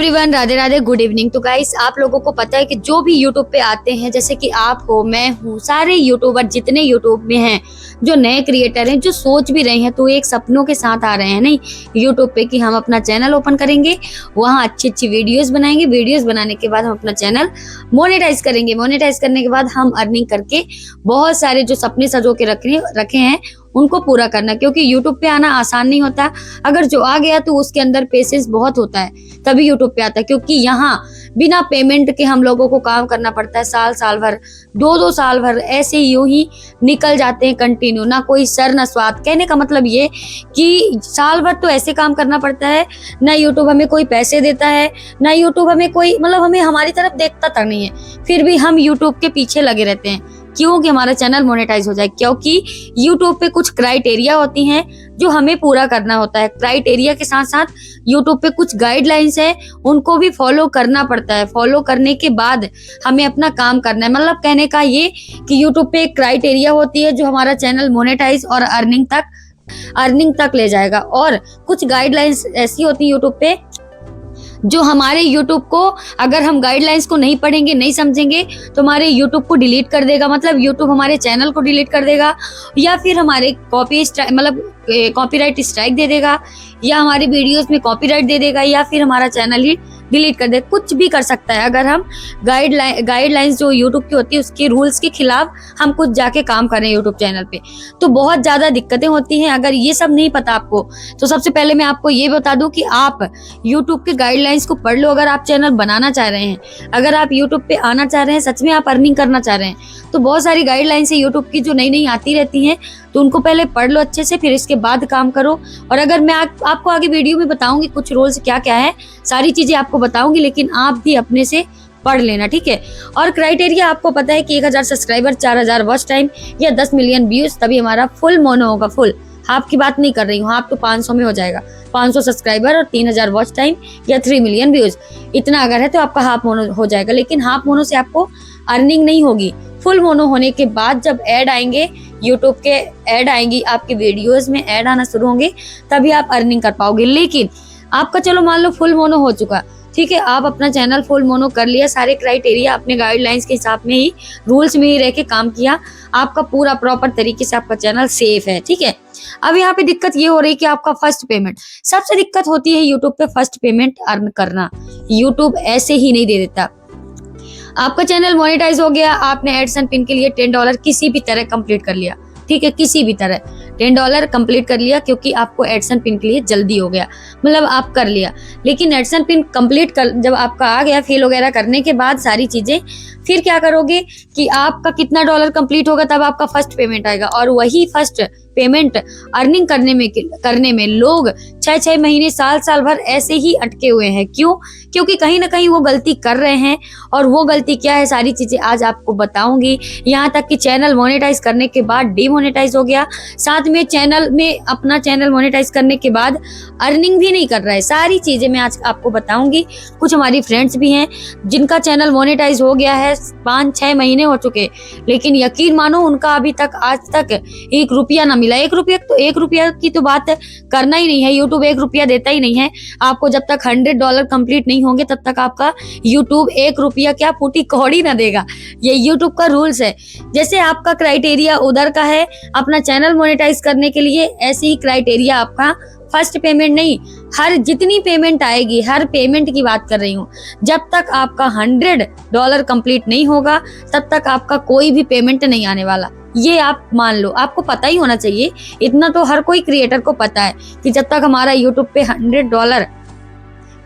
Everyone, Radhe Radhe, good evening. तो guys, आप लोगों को पता है कि जो भी यूट्यूब पे आते हैं, जैसे कि आप हो, मैं हूँ, सारे यूट्यूबर जितने यूट्यूब में हैं, जो नए क्रिएटर हैं, जो सोच भी रहे हैं, तो एक सपनों के साथ आ रहे हैं नहीं यूट्यूब पे कि हम अपना चैनल ओपन करेंगे, वहाँ अच्छी अच्छी वीडियोस बनाएंगे, वीडियोस बनाने के बाद हम अपना चैनल मोनेटाइज करेंगे, मोनेटाइज करने के बाद हम अर्निंग करके बहुत सारे जो सपने सजो के रखे हैं उनको पूरा करना। क्योंकि यूट्यूब पे आना आसान नहीं होता, अगर जो आ गया तो उसके अंदर पेशेंस बहुत होता है, तभी यूट्यूब पे आता है। क्योंकि यहाँ बिना पेमेंट के हम लोगों को काम करना पड़ता है, साल भर, दो साल भर ऐसे यूं ही निकल जाते हैं कंटिन्यू, ना कोई सर ना स्वाद। कहने का मतलब ये कि साल भर तो ऐसे काम करना पड़ता है, ना यूट्यूब हमें कोई पैसे देता है, ना यूट्यूब हमें कोई हमें हमारी तरफ देखता तक नहीं है, फिर भी हम यूट्यूब के पीछे लगे रहते हैं क्यों कि हमारा चैनल मोनेटाइज हो जाए। क्योंकि यूट्यूब पे कुछ क्राइटेरिया होती हैं जो हमें पूरा करना होता है। क्राइटेरिया के साथ साथ यूट्यूब पे कुछ गाइडलाइंस है, उनको भी फॉलो करना पड़ता है। फॉलो करने के बाद हमें अपना काम करना है। मतलब कहने का ये कि यूट्यूब पे एक क्राइटेरिया होती है जो हमारा चैनल मोनेटाइज और अर्निंग तक ले जाएगा। और कुछ गाइडलाइंस ऐसी होती है यूट्यूब पे जो हमारे YouTube को, अगर हम गाइडलाइंस को नहीं पढ़ेंगे, नहीं समझेंगे, तो हमारे YouTube को डिलीट कर देगा। मतलब YouTube हमारे चैनल को डिलीट कर देगा, या फिर हमारे कॉपीराइट स्ट्राइक दे देगा, या हमारी वीडियोस में कॉपीराइट दे देगा, या फिर हमारा चैनल ही डिलीट कर देगा। कुछ भी कर सकता है अगर हम गाइडलाइंस जो YouTube की होती है उसके रूल्स के खिलाफ हम कुछ जाके काम करें YouTube चैनल पे, तो बहुत ज्यादा दिक्कतें होती हैं। अगर ये सब नहीं पता आपको, तो सबसे पहले मैं आपको ये बता दूं कि आप YouTube के गाइडलाइंस को पढ़ लो। अगर आप चैनल बनाना चाह रहे हैं, अगर आप YouTube पे आना चाह रहे हैं, सच में आप अर्निंग करना चाह रहे हैं, तो बहुत सारी गाइडलाइंस है YouTube की जो नई आती रहती हैं, तो उनको पहले पढ़ लो अच्छे से, फिर इसके बाद काम करो। और अगर मैं आपको आगे वीडियो में बताऊंगी कुछ रूल्स क्या क्या है, सारी चीजें आपको बताऊंगी, लेकिन आप भी अपने से पढ़ लेना, ठीक है। और क्राइटेरिया आपको पता है कि 1000 सब्सक्राइबर, 4000 वॉच टाइम या 10 मिलियन व्यूज, तभी हमारा फुल मोनो होगा। फुल हाफ की बात नहीं कर रही हूँ, हाफ तो 500 में हो जाएगा। 500 सब्सक्राइबर और 3000 वॉच टाइम या 3 मिलियन व्यूज, इतना अगर है तो आपका हाफ मोनो हो जाएगा। लेकिन हाफ मोनो से आपको अर्निंग नहीं होगी। फुल मोनो होने के बाद जब ऐड आएंगे, यूट्यूब के ऐड आएंगी, आपके वीडियोस में ऐड आना शुरू होंगे, तभी आप अर्निंग कर पाओगे। लेकिन आपका चलो मान लो फुल मोनो हो चुका, ठीक है, आप अपना चैनल फुल मोनो कर लिया, सारे क्राइटेरिया अपने गाइडलाइंस के हिसाब में ही, रूल्स में ही रह के काम किया, आपका पूरा प्रॉपर तरीके से आपका चैनल सेफ है, ठीक है। अब यहाँ पे दिक्कत ये हो रही है कि आपका फर्स्ट पेमेंट, सबसे दिक्कत होती है यूट्यूब पे फर्स्ट पेमेंट अर्न करना। यूट्यूब ऐसे ही नहीं दे देता। आपका चैनल मोनेटाइज हो गया, आपने एडसन पिन के लिए $10 किसी भी तरह कंप्लीट कर लिया, ठीक है, किसी भी तरह $10 कंप्लीट कर लिया, क्योंकि आपको एडसन पिन के लिए जल्दी हो गया, मतलब आप कर लिया। लेकिन एडसन पिन कंप्लीट कर जब आपका आ गया, फेल वगैरह करने के बाद सारी चीजें, फिर क्या करोगे कि आपका कितना डॉलर कंप्लीट होगा, तब आपका फर्स्ट पेमेंट आएगा। और वही फर्स्ट पेमेंट अर्निंग करने में लोग 6 महीने, साल भर ऐसे ही अटके हुए हैं। क्यों? क्योंकि कहीं ना कहीं वो गलती कर रहे हैं, और वो गलती क्या है, सारी चीजें आज आपको बताऊंगी। यहाँ तक कि चैनल मोनेटाइज करने के बाद डीमोनेटाइज हो गया, साथ में चैनल में अपना चैनल मोनेटाइज करने के बाद अर्निंग भी नहीं कर रहा है। सारी चीजें मैं आज आपको बताऊंगी। कुछ हमारी फ्रेंड्स भी हैं जिनका चैनल मोनेटाइज हो गया है, 5-6 महीने हो चुके, लेकिन यकीन मानो उनका अभी तक आज तक 1 रुपया ना मिला। 1 रुपया की तो बात करना ही नहीं है, यूट्यूब 1 रुपया देता ही नहीं है आपको। जब तक $100 कंप्लीट नहीं होंगे, तब तक आपका यूट्यूब 1 रुपया क्या फूटी कौड़ी ना देगा। ये यूट्यूब का रूल्स है। जैसे आपका क्राइटेरिया उधर का है अपना चैनल मोनेटाइज करने के लिए, ऐसे ही क्राइटेरिया आपका फर्स्ट पेमेंट नहीं, हर जितनी पेमेंट आएगी, हर पेमेंट की बात कर रही हूँ, जब तक आपका $100 कंप्लीट नहीं होगा, तब तक आपका कोई भी पेमेंट नहीं आने वाला। ये आप मान लो, आपको पता ही होना चाहिए, इतना तो हर कोई क्रिएटर को पता है कि जब तक हमारा यूट्यूब पे $100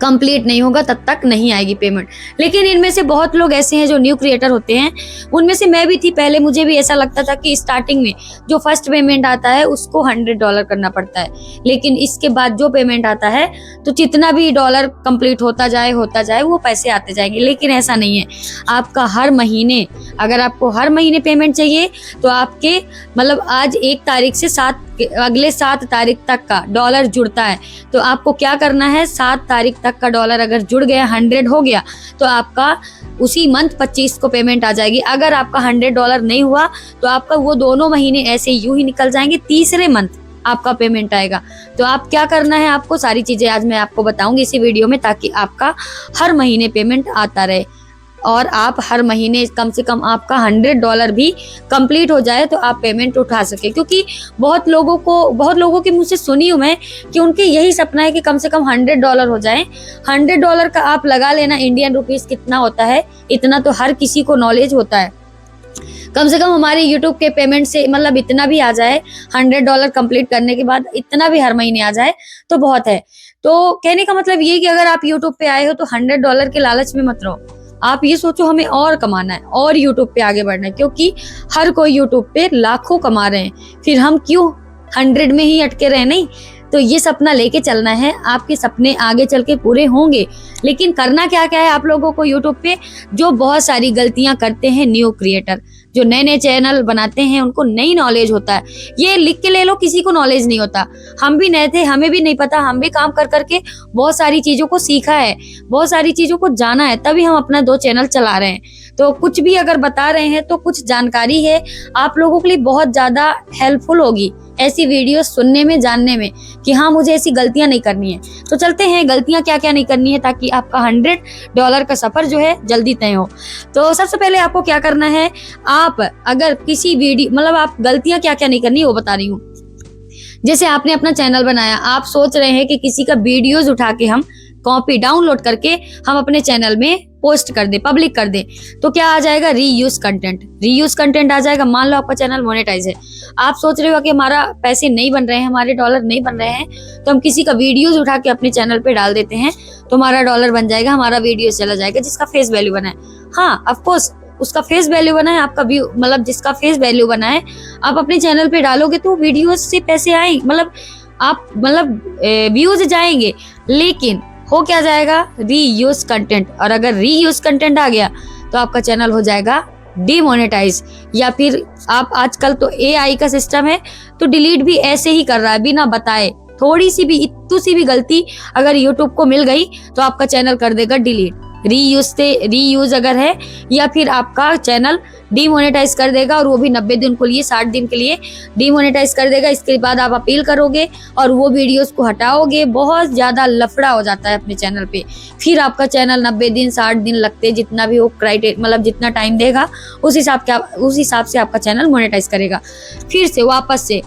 कंप्लीट नहीं होगा, तब तक नहीं आएगी पेमेंट। लेकिन इनमें से बहुत लोग ऐसे हैं जो न्यू क्रिएटर होते हैं, उनमें से मैं भी थी पहले। मुझे भी ऐसा लगता था कि स्टार्टिंग में जो फर्स्ट पेमेंट आता है उसको $100 करना पड़ता है, लेकिन इसके बाद जो पेमेंट आता है तो जितना भी डॉलर कंप्लीट होता जाए वो पैसे आते जाएंगे। लेकिन ऐसा नहीं है, आपका हर महीने, अगर आपको हर महीने पेमेंट चाहिए, तो आपके आज 1 तारीख से अगले 7 तारीख तक का डॉलर जुड़ता है। तो आपको क्या करना है, 7 तारीख तक का डॉलर अगर जुड़ गया, 100 हो गया, तो आपका उसी मंथ 25 को पेमेंट आ जाएगी। अगर आपका $100 नहीं हुआ, तो आपका वो दोनों महीने ऐसे यूं ही निकल जाएंगे। तीसरे मंथ आपका पेमेंट आएगा। तो आप क्या करना है, आपको सारी चीजें आज मैं आपको बताऊंगी इसी वीडियो में, ताकि आपका हर महीने पेमेंट आता रहे और आप हर महीने कम से कम आपका $100 भी कंप्लीट हो जाए तो आप पेमेंट उठा सके। क्योंकि बहुत लोगों के मुंह से सुनी हूं मैं कि उनके यही सपना है कि कम से कम $100 हो जाए। $100 का आप लगा लेना इंडियन रुपीस कितना होता है, इतना तो हर किसी को नॉलेज होता है। कम से कम हमारे यूट्यूब के पेमेंट से मतलब इतना भी आ जाए, $100 कंप्लीट करने के बाद इतना भी हर महीने आ जाए तो बहुत है। तो कहने का मतलब ये कि अगर आप यूट्यूब पे आए हो तो $100 के लालच में मत रहो। आप ये सोचो हमें और कमाना है और यूट्यूब पे आगे बढ़ना है, क्योंकि हर कोई यूट्यूब पे लाखों कमा रहे हैं, फिर हम क्यों 100 में ही अटके रहे। नहीं, तो ये सपना लेके चलना है, आपके सपने आगे चल के पूरे होंगे। लेकिन करना क्या क्या है आप लोगों को यूट्यूब पे, जो बहुत सारी गलतियां करते हैं न्यू क्रिएटर, जो नए नए चैनल बनाते हैं, उनको नई नॉलेज होता है। ये लिख के ले लो, किसी को नॉलेज नहीं होता। हम भी नए थे, हमें भी नहीं पता, हम भी काम कर करके बहुत सारी चीजों को सीखा है, बहुत सारी चीजों को जाना है, तभी हम अपना 2 चैनल चला रहे हैं। तो कुछ भी अगर बता रहे हैं तो कुछ जानकारी है आप लोगों के लिए बहुत ज्यादा हेल्पफुल होगी ऐसी वीडियो सुनने में, जानने में कि हाँ मुझे ऐसी गलतियां नहीं करनी है। तो चलते हैं गलतियां क्या क्या नहीं करनी है, ताकि आपका $100 का सफर जो है जल्दी तय हो। तो सबसे पहले आपको क्या करना है, आप अगर किसी वीडियो मतलब आप गलतियां क्या क्या नहीं करनी है वो बता रही हूँ। जैसे आपने अपना चैनल बनाया, आप सोच रहे हैं कि किसी का वीडियोज उठा के हम कॉपी डाउनलोड करके हम अपने चैनल में पोस्ट कर दे, पब्लिक कर दे, तो क्या आ जाएगा, रीयूज कंटेंट आ जाएगा। मान लो आपका चैनल मोनेटाइज है, आप सोच रहे हो कि हमारा पैसे नहीं बन रहे हैं, हमारे डॉलर नहीं बन रहे हैं, तो हम किसी का वीडियोज उठा के अपने चैनल पे डाल देते हैं तो हमारा डॉलर बन जाएगा, हमारा वीडियो चला जाएगा जिसका फेस वैल्यू बना है। हाँ ऑफकोर्स उसका फेस वैल्यू बना है, आपका व्यू मतलब जिसका फेस वैल्यू बना है आप अपने चैनल पे डालोगे तो वीडियोज से पैसे आए, मतलब व्यूज जाएंगे। लेकिन हो क्या जाएगा, रीयूज कंटेंट। और अगर रीयूज कंटेंट आ गया तो आपका चैनल हो जाएगा डीमोनेटाइज, या फिर आप आजकल तो AI का सिस्टम है तो डिलीट भी ऐसे ही कर रहा है बिना बताए। थोड़ी सी भी इतनी सी भी गलती अगर यूट्यूब को मिल गई तो आपका चैनल कर देगा डिलीट। रीयूज अगर है, या फिर आपका चैनल डीमोनेटाइज कर देगा, और वो भी 90 दिन के लिए, 60 दिन के लिए डीमोनेटाइज कर देगा। इसके बाद आप अपील करोगे और वो वीडियोस को हटाओगे, बहुत ज्यादा लफड़ा हो जाता है अपने चैनल पे। फिर आपका चैनल 90 दिन 60 दिन लगते, जितना भी वो क्राइटेरिया मतलब जितना टाइम देगा उस हिसाब से आपका चैनल मोनेटाइज करेगा। फिर से वापस से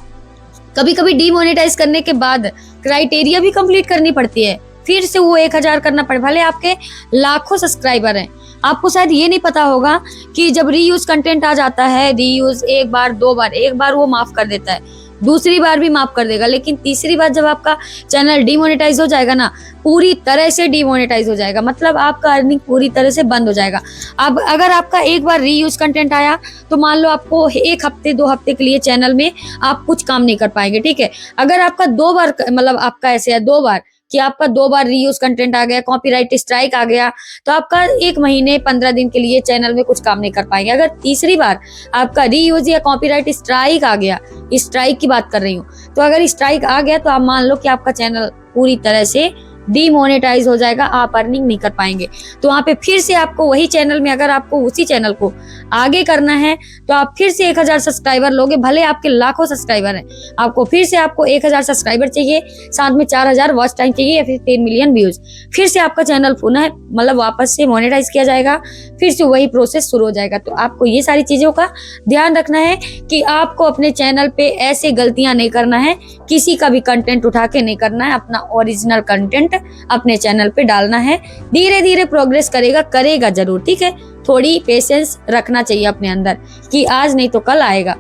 कभी कभी डीमोनेटाइज करने के बाद क्राइटेरिया भी कंप्लीट करनी पड़ती है, फिर से वो 1000 करना पड़े, भले आपके लाखों सब्सक्राइबर हैं। आपको शायद ये नहीं पता होगा कि जब रीयूज कंटेंट आ जाता है, रीयूज एक बार 2 बार, एक बार वो माफ कर देता है, दूसरी बार भी माफ कर देगा, लेकिन तीसरी बार जब आपका चैनल डीमोनेटाइज हो जाएगा ना, पूरी तरह से डीमोनेटाइज हो जाएगा, मतलब आपका अर्निंग पूरी तरह से बंद हो जाएगा। अब अगर आपका एक बार रीयूज कंटेंट आया तो मान लो आपको 1 हफ्ते 2 हफ्ते के लिए चैनल में आप कुछ काम नहीं कर पाएंगे, ठीक है। अगर आपका 2 बार मतलब आपका ऐसे है 2 बार कि आपका 2 बार रीयूज कंटेंट आ गया, कॉपीराइट स्ट्राइक आ गया, तो आपका 1 महीने 15 दिन के लिए चैनल में कुछ काम नहीं कर पाएंगे। अगर तीसरी बार आपका रीयूज या कॉपीराइट स्ट्राइक आ गया, स्ट्राइक की बात कर रही हूँ, तो अगर स्ट्राइक आ गया तो आप मान लो कि आपका चैनल पूरी तरह से डीमोनेटाइज हो जाएगा, आप अर्निंग नहीं कर पाएंगे। तो वहां पे फिर से आपको वही चैनल में, अगर आपको उसी चैनल को आगे करना है तो आप फिर से 1000 सब्सक्राइबर लोगे, भले आपके लाखों सब्सक्राइबर हैं, आपको फिर से 1000 सब्सक्राइबर चाहिए, साथ में 4000 वॉच टाइम चाहिए, या फिर 3 मिलियन व्यूज। फिर से आपका चैनल पुनः मतलब वापस से मोनेटाइज किया जाएगा, फिर से वही प्रोसेस शुरू हो जाएगा। तो आपको ये सारी चीजों का ध्यान रखना है कि आपको अपने चैनल पे ऐसे गलतियां नहीं करना है, किसी का भी कंटेंट उठा के नहीं करना है, अपना ओरिजिनल कंटेंट अपने चैनल पे डालना है। धीरे धीरे प्रोग्रेस करेगा जरूर, ठीक है। थोड़ी पेशेंस रखना चाहिए अपने अंदर कि आज नहीं तो कल आएगा।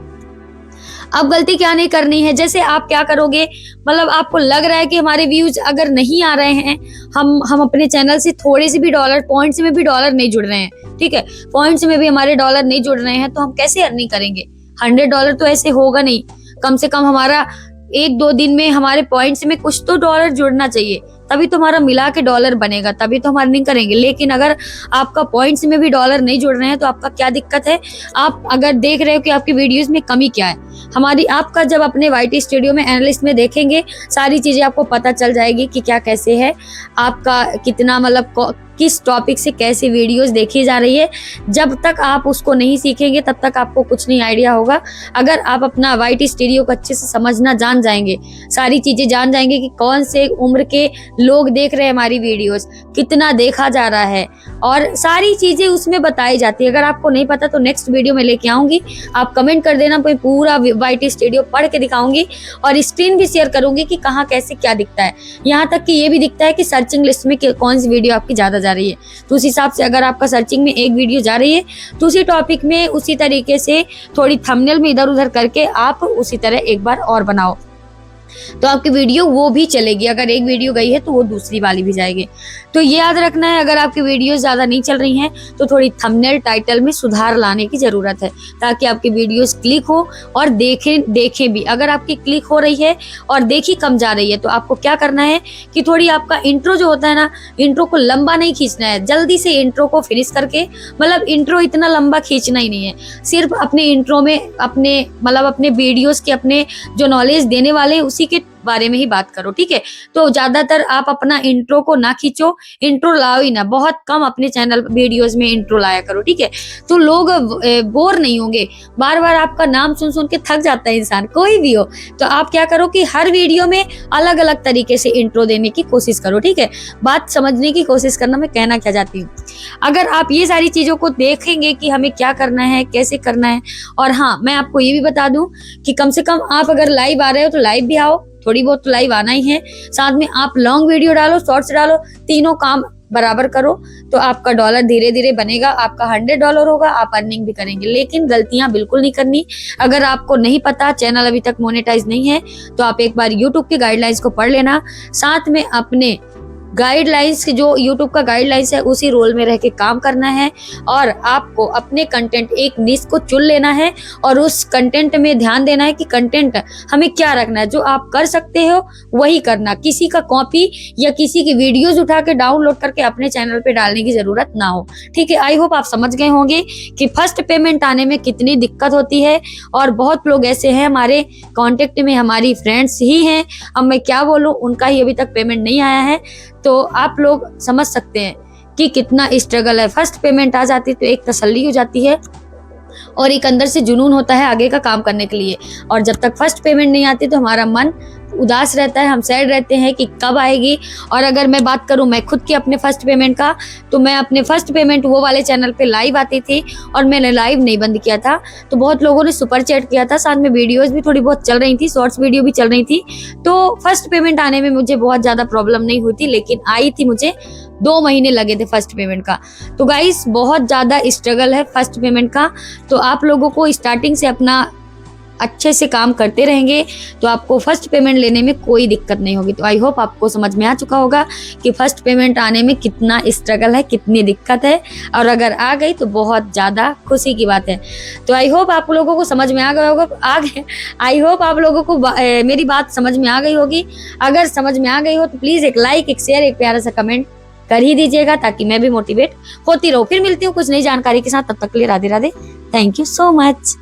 अब गलती क्या नहीं करनी है, जैसे आप क्या करोगे, मतलब आपको लग रहा है कि हमारे व्यूज अगर नहीं आ रहे हैं, हम अपने चैनल से थोड़े से भी डॉलर, पॉइंट्स में भी डॉलर नहीं जुड़ रहे हैं, ठीक है, पॉइंट्स में भी हमारे डॉलर नहीं जुड़ रहे हैं, तो हम कैसे अर्निंग करेंगे। $100 तो ऐसे होगा नहीं, कम से कम हमारा 1-2 दिन में हमारे पॉइंट्स में कुछ तो डॉलर जुड़ना चाहिए, तभी तो हमारा मिला के डॉलर बनेगा, तभी तो हम अर्निंग करेंगे। लेकिन अगर आपका पॉइंट्स में भी डॉलर नहीं जुड़ रहे हैं तो आपका क्या दिक्कत है। आप अगर देख रहे हो कि आपकी वीडियोस में कमी क्या है, आपका जब अपने YT स्टूडियो में एनालिस्ट में देखेंगे, सारी चीजें आपको पता चल जाएगी कि क्या कैसे है, आपका कितना मतलब किस टॉपिक से कैसे वीडियोस देखी जा रही है। जब तक आप उसको नहीं सीखेंगे तब तक आपको कुछ नहीं आइडिया होगा। अगर आप अपना YT स्टूडियो को अच्छे से समझना जान जाएंगे, सारी चीजें जान जाएंगे कि कौन से उम्र के लोग देख रहे हैं हमारी वीडियोस, कितना देखा जा रहा है, और सारी चीजें उसमें बताई जाती है। अगर आपको नहीं पता तो नेक्स्ट वीडियो में लेके आऊंगी, आप कमेंट कर देना, मैं पूरा YT स्टूडियो पढ़ के दिखाऊंगी और स्क्रीन भी शेयर करूंगी कि कहाँ कैसे क्या दिखता है। यहाँ तक कि ये भी दिखता है कि सर्चिंग लिस्ट में कौन सी वीडियो आपकी ज्यादा जा रही है। तो उस हिसाब से अगर आपका सर्चिंग में एक वीडियो जा रही है तो उसी टॉपिक में उसी तरीके से थोड़ी थंबनेल में इधर उधर करके आप उसी तरह एक बार और बनाओ, तो आपकी वीडियो वो भी चलेगी। अगर एक वीडियो गई है तो वो दूसरी वाली भी जाएगी। तो ये याद रखना है, अगर आपकी वीडियोस ज्यादा नहीं चल रही हैं तो थोड़ी थंबनेल टाइटल में सुधार लाने की जरूरत है, ताकि आपकी वीडियोस क्लिक हो और देखें भी। अगर आपकी क्लिक हो रही है और देखी कम जा रही है तो आपको क्या करना है कि थोड़ी आपका इंट्रो जो होता है ना, इंट्रो को लंबा नहीं खींचना है, जल्दी से इंट्रो को फिनिश करके, मतलब इंट्रो इतना लंबा खींचना ही नहीं है, सिर्फ अपने इंट्रो में अपने वीडियोस के अपने जो नॉलेज देने वाले हैं उसी के बारे में ही बात करो, ठीक है। तो ज्यादातर आप अपना इंट्रो को ना खींचो, इंट्रो लाओ ही ना, बहुत कम अपने चैनल वीडियोस में इंट्रो लाया करो, ठीक है। तो लोग बोर नहीं होंगे, बार बार आपका नाम सुन सुन के थक जाता है इंसान, कोई भी हो। तो आप क्या करो कि हर वीडियो में अलग अलग तरीके से इंट्रो देने की कोशिश करो, ठीक है। बात समझने की कोशिश करना, मैं कहना क्या चाहती हूँ। अगर आप ये सारी चीजों को देखेंगे कि हमें क्या करना है, कैसे करना है, और हाँ मैं आपको ये भी बता दूं कि कम से कम आप अगर लाइव आ रहे हो तो लाइव भी आओ, थोड़ी बहुत तो लाइव आना ही है। साथ में आप लॉन्ग वीडियो डालो, शॉर्ट्स डालो, तीनों काम बराबर करो तो आपका डॉलर धीरे धीरे बनेगा, आपका $100 होगा, आप अर्निंग भी करेंगे। लेकिन गलतियां बिल्कुल नहीं करनी। अगर आपको नहीं पता, चैनल अभी तक मोनेटाइज नहीं है, तो आप एक बार यूट्यूब के गाइडलाइंस को पढ़ लेना, साथ में अपने गाइडलाइंस जो यूट्यूब का गाइडलाइंस है उसी रोल में रह के काम करना है, और आपको अपने कंटेंट एक निश को चुन लेना है और उस कंटेंट में ध्यान देना है कि कंटेंट हमें क्या रखना है। जो आप कर सकते हो वही करना, किसी का कॉपी या किसी की वीडियोस उठा के डाउनलोड करके अपने चैनल पे डालने की जरूरत ना हो, ठीक है। आई होप आप समझ गए होंगे कि फर्स्ट पेमेंट आने में कितनी दिक्कत होती है, और बहुत लोग ऐसे हैं हमारे कॉन्टेक्ट में, हमारी फ्रेंड्स ही हैं, अब मैं क्या बोलूं, उनका ही अभी तक पेमेंट नहीं आया है। तो आप लोग समझ सकते हैं कि कितना स्ट्रगल है। फर्स्ट पेमेंट आ जाती है तो एक तसल्ली हो जाती है और एक अंदर से जुनून होता है आगे का काम करने के लिए, और जब तक फर्स्ट पेमेंट नहीं आती तो हमारा मन उदास रहता है, हम सैड रहते हैं कि कब आएगी। और अगर मैं बात करूं मैं खुद के अपने फर्स्ट पेमेंट का, तो मैं अपने फर्स्ट पेमेंट वो वाले चैनल पे लाइव आती थी और मैंने लाइव नहीं बंद किया था, तो बहुत लोगों ने सुपर चैट किया था, साथ में वीडियोस भी थोड़ी बहुत चल रही थी, शॉर्ट्स वीडियो भी चल रही थी। तो फर्स्ट पेमेंट आने में मुझे बहुत ज्यादा प्रॉब्लम नहीं हुई थी, लेकिन आई थी, मुझे 2 महीने लगे थे फर्स्ट पेमेंट का। तो गाइस बहुत ज्यादा स्ट्रगल है फर्स्ट पेमेंट का। तो आप लोगों को स्टार्टिंग से अपना अच्छे से काम करते रहेंगे तो आपको फर्स्ट पेमेंट लेने में कोई दिक्कत नहीं होगी। तो आई होप आपको समझ में आ चुका होगा कि फर्स्ट पेमेंट आने में कितना स्ट्रगल है, कितनी दिक्कत है, और अगर आ गई तो बहुत ज़्यादा खुशी की बात है। तो आई होप आप लोगों को समझ में आ गया होगा, आई होप आप लोगों को मेरी बात समझ में आ गई होगी। अगर समझ में आ गई हो तो प्लीज़ एक लाइक, एक शेयर, एक प्यारा सा कमेंट कर ही दीजिएगा, ताकि मैं भी मोटिवेट होती रहूँ। फिर मिलती हूँ कुछ नई जानकारी के साथ, तब तक के लिए Radhe Radhe, thank you so much.